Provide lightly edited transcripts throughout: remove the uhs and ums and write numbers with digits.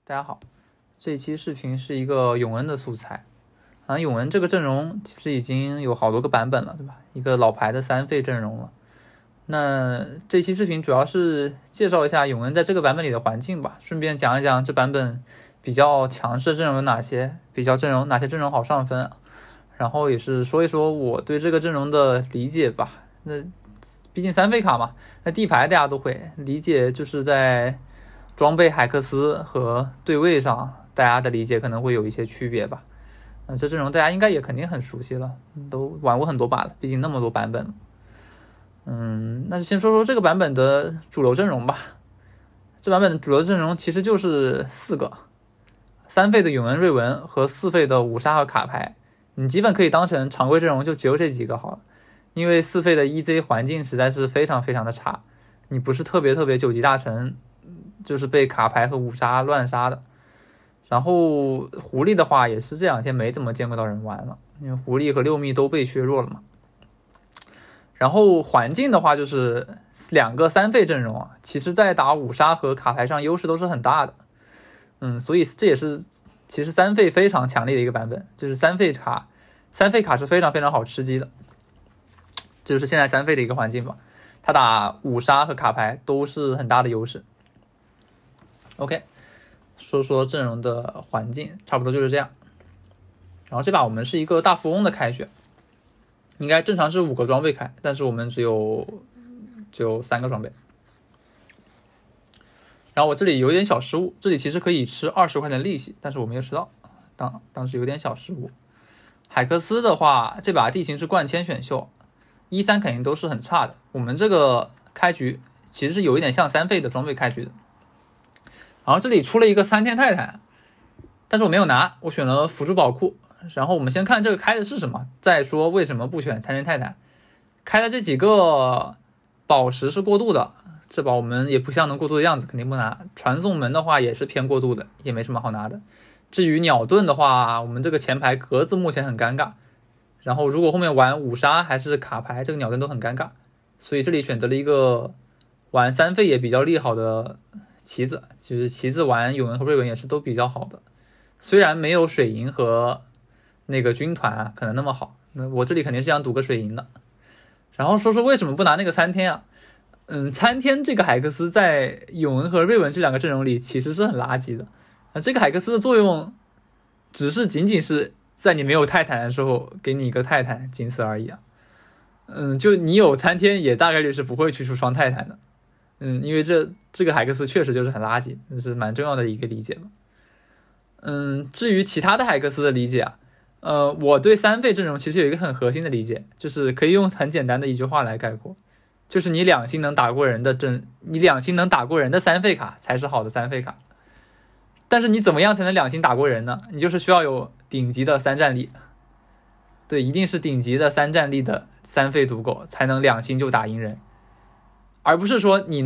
大家好，这一期视频是一个永恩的素材。永恩这个阵容其实已经有好多个版本了，对吧？一个老牌的3费阵容了。那这期视频主要是介绍一下永恩在这个版本里的环境吧，顺便讲一讲这版本比较强势的阵容有哪些，哪些阵容好上分，然后也是说一说我对这个阵容的理解吧。那毕竟3费卡嘛，那地牌大家都会理解，就是在装备海克斯和对位上，大家的理解可能会有一些区别吧。这阵容大家应该也肯定很熟悉了，都玩过很多把了，毕竟那么多版本了。那就先说说这个版本的主流阵容吧。这版本的主流阵容其实就是4个，3费的永恩、瑞文和4费的五杀和卡牌，你基本可以当成常规阵容就只有这几个好了。因为4费的 EZ 环境实在是非常非常的差，你不是特别9级大神，就是被卡牌和五杀乱杀的。然后狐狸的话也是这2天没怎么见过到人玩了，因为狐狸和6密都被削弱了嘛。然后环境的话就是2个3费阵容其实在打五杀和卡牌上优势都是很大的。所以这也是其实3费非常强烈的一个版本，就是3费卡是非常非常好吃鸡的，这就是现在3费的一个环境吧。他打五杀和卡牌都是很大的优势。OK， 说说阵容的环境，差不多就是这样。然后这把我们是一个大富翁的开选，应该正常是5个装备开，但是我们只有3个装备。然后我这里有点小失误，这里其实可以吃20块钱利息，但是我没有吃到，当时有点小失误。海克斯的话，这把地形是灌铅选秀，1、3肯定都是很差的。我们这个开局其实是有一点像3费的装备开局的。然后这里出了一个3天泰坦，但是我没有拿，我选了辅助宝库。然后我们先看这个开的是什么，再说为什么不选3天泰坦。开的这几个宝石是过渡的，这把我们也不像能过渡的样子，肯定不拿。传送门的话也是偏过渡的，也没什么好拿的。至于鸟盾的话，我们这个前排格子目前很尴尬，然后如果后面玩五杀还是卡牌，这个鸟盾都很尴尬，所以这里选择了一个玩3费也比较利好的旗子，其实旗子玩永恩和瑞文也是都比较好的，虽然没有水银和那个军团可能那么好，那我这里肯定是想赌个水银的。然后说说为什么不拿那个3天3天这个海克斯在永恩和瑞文这2个阵容里其实是很垃圾的。这个海克斯的作用只是仅仅是在你没有泰坦的时候给你一个泰坦，仅此而已就你有3天也大概率是不会去出双泰坦的。因为这个海克斯确实就是很垃圾，这是蛮重要的一个理解吧。至于其他的海克斯的理解我对3费阵容其实有一个很核心的理解，就是可以用很简单的一句话来概括，就是你2星能打过人的3费卡才是好的3费卡。但是你怎么样才能2星打过人呢？你就是需要有顶级的3战力，对，一定是顶级的3战力的3费赌狗才能2星就打赢人，而不是说你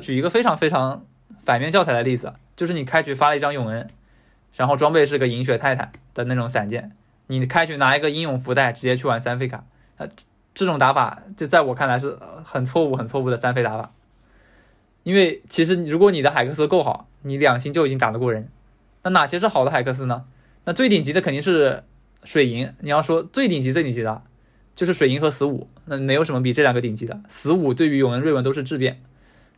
举一个非常非常反面教材的例子，就是你开局发了一张永恩，然后装备是个银血泰坦的那种散件，你开局拿一个英勇福袋直接去玩3费卡，这种打法就在我看来是很错误的3费打法。因为其实如果你的海克斯够好，你2星就已经打得过人。那哪些是好的海克斯呢？那最顶级的肯定是水银，你要说最顶级的就是水银和死五，那没有什么比这2个顶级的。死五对于永恩瑞文都是质变，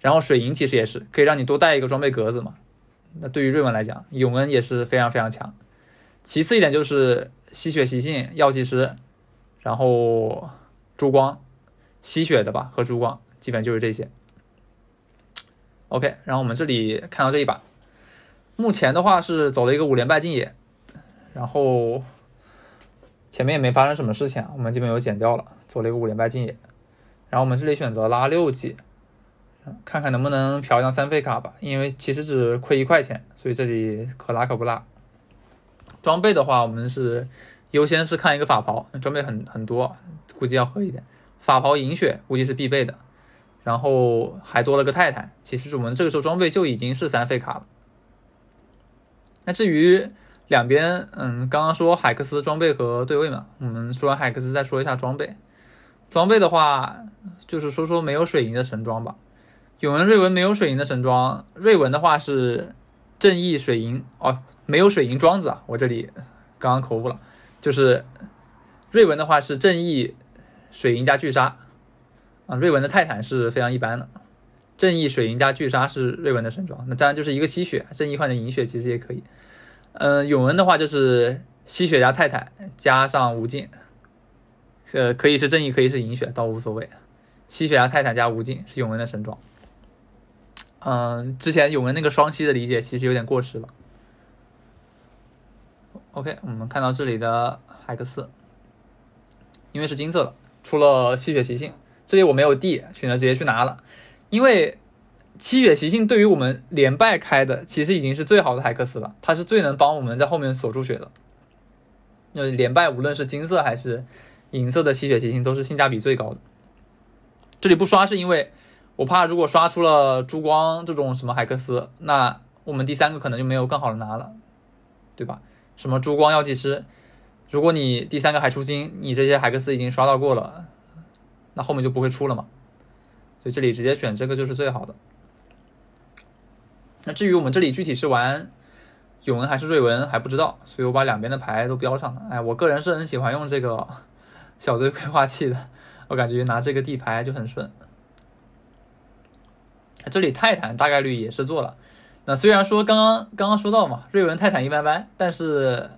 然后水银其实也是可以让你多带一个装备格子嘛，那对于瑞文来讲永恩也是非常非常强。其次一点就是吸血习性药剂师，然后珠光吸血的吧和珠光，基本就是这些。OK， 然后我们这里看到这一把，目前的话是走了一个5连败竞野，然后前面也没发生什么事情我们基本有减掉了，走了一个5连败竞野。然后我们这里选择拉6级，看看能不能嫖一张3费卡吧，因为其实只亏1块钱，所以这里可拉可不拉。装备的话我们是优先是看一个法袍，装备很多，估计要喝一点。法袍银血估计是必备的，然后还多了个泰坦，其实我们这个时候装备就已经是3费卡了。那至于两边刚刚说海克斯装备和对位嘛，我们说完海克斯再说一下装备。装备的话就是说说没有水银的神装吧。永恩瑞文没有水银的神装，瑞文的话是正义水银哦，没有水银庄子啊，我这里刚刚口误了，就是瑞文的话是正义水银加巨鲨啊，瑞文的泰坦是非常一般的，正义水银加巨鲨是瑞文的神装，那当然就是一个吸血，正义换成银血其实也可以。永文的话就是吸血加泰坦加上无尽，可以是正义，可以是银血，倒无所谓。吸血加泰坦加无尽是永文的神装。之前永文那个双吸的理解其实有点过时了。OK， 我们看到这里的海克斯，因为是金色的，出了吸血习性，这里我没有 D， 选择直接去拿了，因为吸血习性对于我们连败开的其实已经是最好的海克斯了，它是最能帮我们在后面锁住血的。连败无论是金色还是银色的吸血习性都是性价比最高的。这里不刷是因为我怕如果刷出了珠光这种什么海克斯，那我们第三个可能就没有更好的拿了，对吧？什么珠光药剂师，如果你第三个还出金，你这些海克斯已经刷到过了，那后面就不会出了嘛。所以这里直接选这个就是最好的。那至于我们这里具体是玩永文还是瑞文还不知道，所以我把两边的牌都标上了。我个人是很喜欢用这个小队规划器的，我感觉拿这个地牌就很顺。这里泰坦大概率也是做了，那虽然说刚刚说到嘛，瑞文泰坦一般般，但是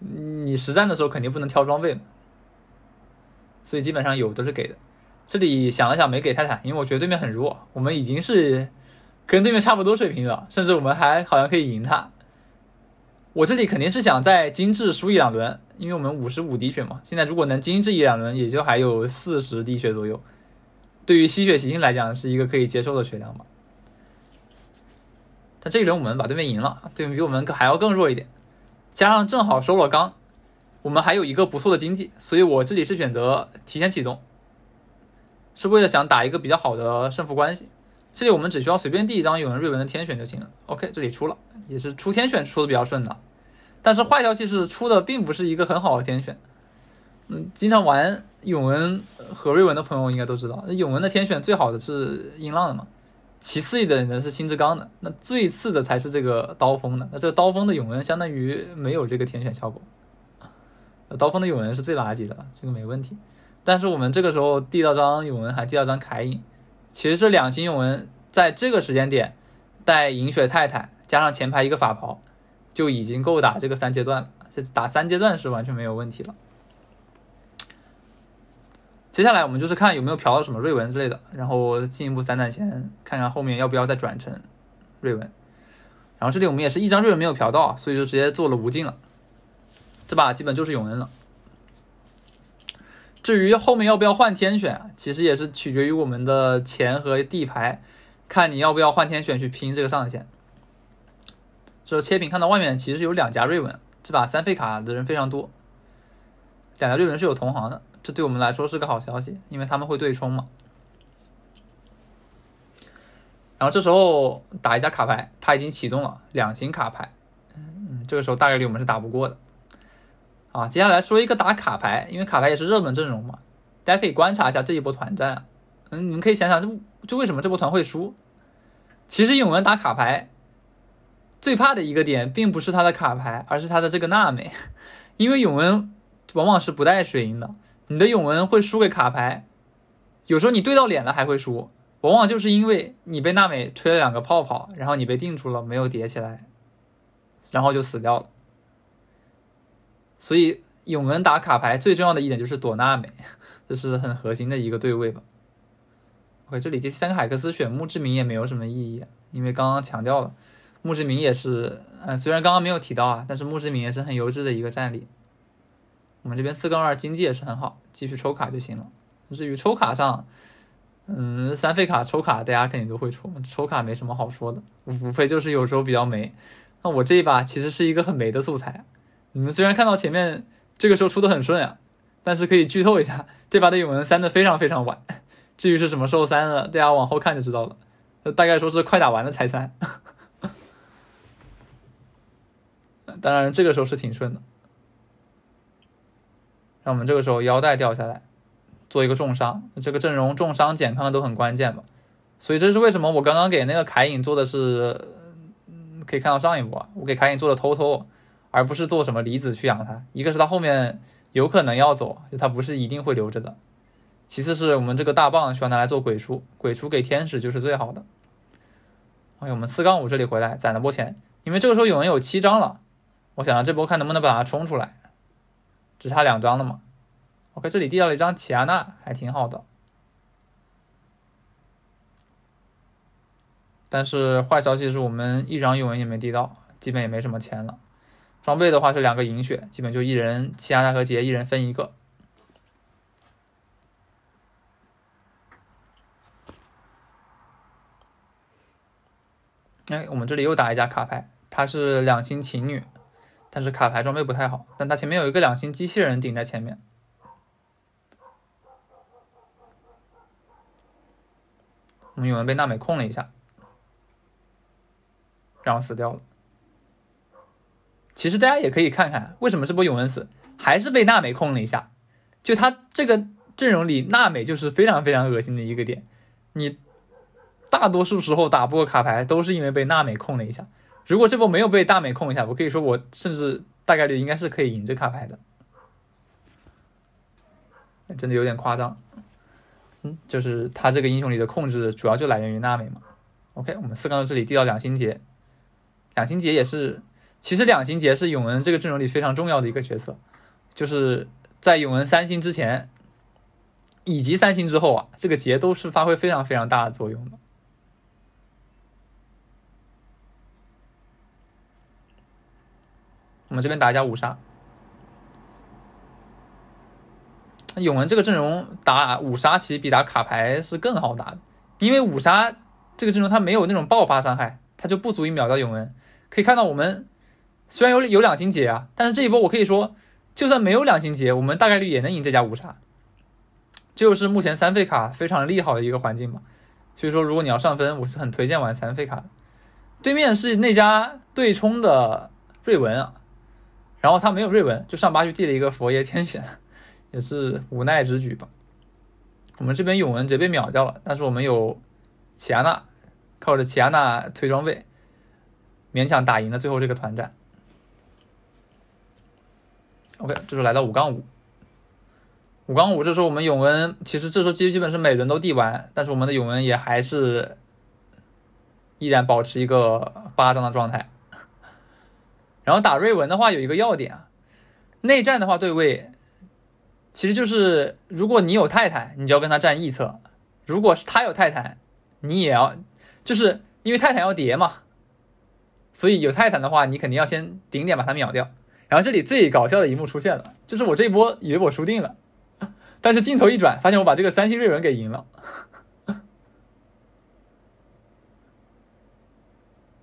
你实战的时候肯定不能挑装备嘛，所以基本上有都是给的。这里想了想没给泰坦，因为我觉得对面很弱，我们已经是跟对面差不多水平了，甚至我们还好像可以赢他。我这里肯定是想在精致输一两轮，因为我们55滴血嘛，现在如果能精致一两轮也就还有40滴血左右，对于吸血习性来讲是一个可以接受的血量吧。但这一轮我们把对面赢了，对面比我们还要更弱一点，加上正好收了钢，我们还有一个不错的经济，所以我这里是选择提前启动，是为了想打一个比较好的胜负关系。这里我们只需要随便递一张永文瑞文的天选就行了。 OK， 这里出了，也是出天选出的比较顺的，但是坏消息是出的并不是一个很好的天选。经常玩永文和瑞文的朋友应该都知道，永文的天选最好的是音浪的嘛，其次一点的是星之刚的，那最次的才是这个刀锋的。那这个刀锋的永文相当于没有这个天选效果，刀锋的永文是最垃圾的，这个没问题。但是我们这个时候递到张永文还递到张凯隐，其实这两星永文在这个时间点带银血泰坦加上前排一个法袍就已经够打这个3阶段了，这打3阶段是完全没有问题了。接下来我们就是看有没有嫖到什么瑞文之类的，然后进一步散散钱，看看后面要不要再转成瑞文。然后这里我们也是一张瑞文没有嫖到，所以就直接做了无尽了，这把基本就是永恩了。至于后面要不要换天选，其实也是取决于我们的钱和地牌，看你要不要换天选去拼这个上限。这切屏看到外面其实有2家瑞文，这把3费卡的人非常多，2家瑞文是有同行的，这对我们来说是个好消息，因为他们会对冲嘛。然后这时候打一家卡牌，他已经启动了2星卡牌，这个时候大概率我们是打不过的。接下来说一个打卡牌，因为卡牌也是热门阵容嘛，大家可以观察一下这一波团战。你们可以想想就为什么这波团会输。其实永文打卡牌最怕的一个点并不是他的卡牌，而是他的这个娜美，因为永文往往是不带水银的，你的永文会输给卡牌，有时候你对到脸了还会输，往往就是因为你被娜美吹了2个泡泡，然后你被定住了没有叠起来，然后就死掉了。所以永文打卡牌最重要的一点就是躲娜美，这是很核心的一个对位吧。OK， 这里第3个海克斯选墓志铭也没有什么意义，因为刚刚强调了墓志铭也是虽然刚刚没有提到但是墓志铭也是很优质的一个战力。我们这边4-2经济也是很好，继续抽卡就行了。至于抽卡上3费卡抽卡大家肯定都会抽卡没什么好说的，无非就是有时候比较霉。那我这一把其实是一个很霉的素材，你们虽然看到前面这个时候出的很顺但是可以剧透一下，这把的永文3的非常非常晚，至于是什么时候3的大家往后看就知道了，大概说是快打完了才3。当然这个时候是挺顺的，让我们这个时候腰带掉下来做一个重伤，这个阵容重伤减康都很关键吧。所以这是为什么我刚刚给那个凯隐做的是可以看到上一波我给卡隐做的偷偷，而不是做什么离子去养他。一个是他后面有可能要走，就他不是一定会留着的。其次是我们这个大棒需要拿来做鬼畜，鬼畜给天使就是最好的。OK， 我们4-5这里回来攒了波钱，因为这个时候永恩有7张了，我想这波看能不能把它冲出来，只差2张了嘛。OK， 这里递到了一张奇亚娜，还挺好的。但是坏消息是我们1张永恩也没递到，基本也没什么钱了。装备的话是2个银血，基本就一人奇亚娜和杰一人分1个。我们这里又打一家卡牌，她是2星情侣，但是卡牌装备不太好，但她前面有一个2星机器人顶在前面。我们永恩被娜美控了一下，然后死掉了。其实大家也可以看看，为什么这波永恩死，还是被娜美控了一下。就他这个阵容里，娜美就是非常非常恶心的一个点。你大多数时候打不过卡牌，都是因为被娜美控了一下。如果这波没有被娜美控一下，我可以说我甚至大概率应该是可以赢这卡牌的。真的有点夸张。就是他这个英雄里的控制主要就来源于娜美嘛。OK， 我们4-6这里递到2星杰，2星杰也是，其实2星杰是永恩这个阵容里非常重要的一个角色，就是在永恩3星之前以及3星之后这个杰都是发挥非常非常大的作用的。我们这边打一下5杀。永恩这个阵容打5杀其实比打卡牌是更好打的，因为5杀这个阵容它没有那种爆发伤害，它就不足以秒掉永恩。可以看到我们虽然有2星杰但是这一波我可以说就算没有2星杰，我们大概率也能赢这家5杀。这就是目前3费卡非常利好的一个环境吧。所以说如果你要上分，我是很推荐玩3费卡的。对面是那家对冲的瑞文然后他没有瑞文，就上8去递了一个佛爷天选，也是无奈之举吧。我们这边永恩直接被秒掉了，但是我们有奇亚娜，靠着奇亚娜推装备勉强打赢了最后这个团战。 OK， 这时候来到5-5，这时候我们永恩其实这时候基本是每轮都递完，但是我们的永恩也还是依然保持一个8张的状态。然后打瑞文的话有一个要点内战的话对位其实就是如果你有泰坦你就要跟他站一侧，如果是他有泰坦你也要，就是因为泰坦要叠嘛，所以有泰坦的话你肯定要先顶点把他秒掉。然后这里最搞笑的一幕出现了，就是我这一波以为我输定了，但是镜头一转发现我把这个3星瑞文给赢了。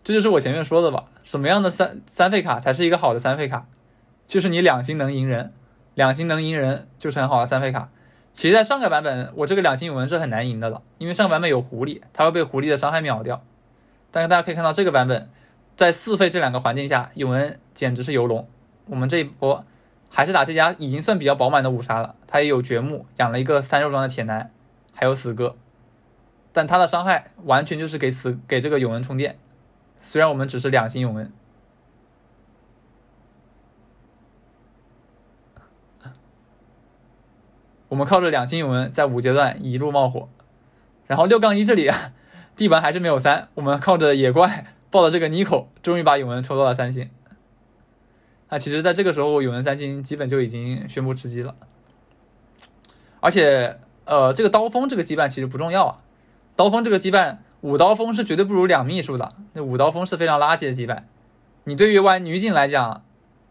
这就是我前面说的吧，什么样的三费卡才是一个好的3费卡，就是你2星能赢人，2星能赢人就是很好的3费卡。其实在上个版本我这个2星永恩是很难赢的了，因为上个版本有狐狸，它会被狐狸的伤害秒掉。但是大家可以看到这个版本在4费这2个环境下，永恩简直是游龙。我们这一波还是打这家已经算比较饱满的5杀了，他也有掘墓，养了一个3肉装的铁男，还有死哥，但他的伤害完全就是给这个永恩充电。虽然我们只是2星永恩，我们靠着2星永恩在5阶段一路冒火，然后6-1这里地板还是没有3，我们靠着野怪抱的这个 Nico 终于把永恩抽到了3星。那其实在这个时候永恩3星基本就已经宣布吃鸡了。而且这个刀锋这个羁绊其实不重要刀锋这个羁绊5刀锋是绝对不如2秘书的，那5刀锋是非常垃圾的羁绊。你对于玩女警来讲，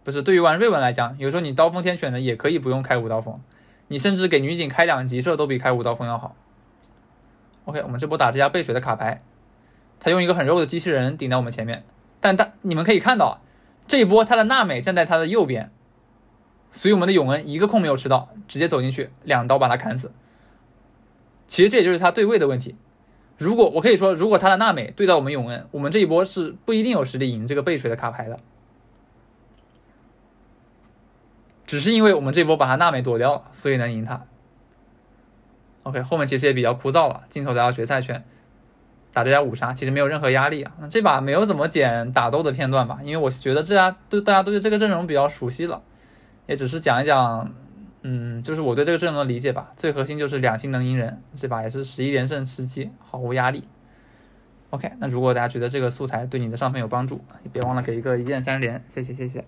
不是对于玩瑞文来讲，有时候你刀锋天选的也可以不用开5刀锋，你甚至给女警开2级射都比开5刀锋要好。 OK， 我们这波打这家背水的卡牌，他用一个很肉的机器人顶在我们前面，但你们可以看到这一波他的娜美站在他的右边，所以我们的永恩一个控没有吃到，直接走进去2刀把他砍死。其实这也就是他对位的问题。如果我可以说，如果他的娜美对到我们永恩，我们这一波是不一定有实力赢这个背水的卡牌的，只是因为我们这一波把他娜美躲掉了，所以能赢他。OK， 后面其实也比较枯燥了，镜头来到决赛圈，打这家5杀，其实没有任何压力啊。那这把没有怎么剪打斗的片段吧，因为我觉得大家都对这个阵容比较熟悉了，也只是讲一讲，就是我对这个阵容的理解吧。最核心就是2星能赢人，这把也是11连胜吃鸡，毫无压力。OK， 那如果大家觉得这个素材对你的上分有帮助，也别忘了给一个1键3连，谢谢。